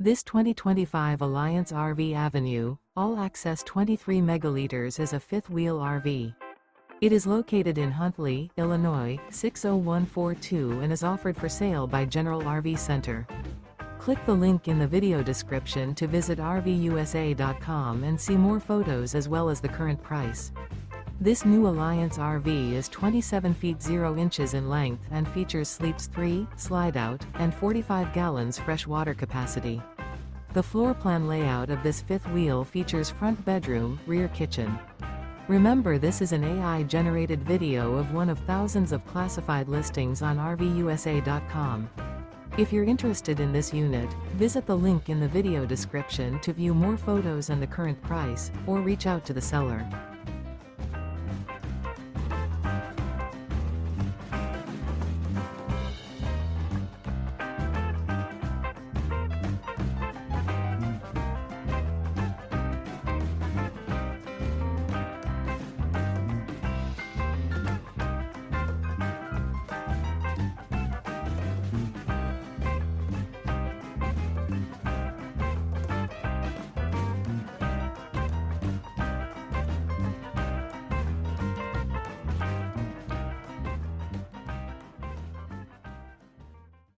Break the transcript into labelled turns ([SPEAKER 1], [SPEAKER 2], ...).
[SPEAKER 1] This 2025 Alliance RV Avenue, all-access 23 megaliters is a fifth-wheel RV. It is located in Huntley, Illinois, 60142 and is offered for sale by General RV Center. Click the link in the video description to visit RVUSA.com and see more photos as well as the current price. This new Alliance RV is 27 feet 0 inches in length and features sleeps 3, slide-out, and 45 gallons fresh water capacity. The floor plan layout of this fifth wheel features front bedroom, rear kitchen. Remember, this is an AI-generated video of one of thousands of classified listings on RVUSA.com. If you're interested in this unit, visit the link in the video description to view more photos and the current price, or reach out to the seller.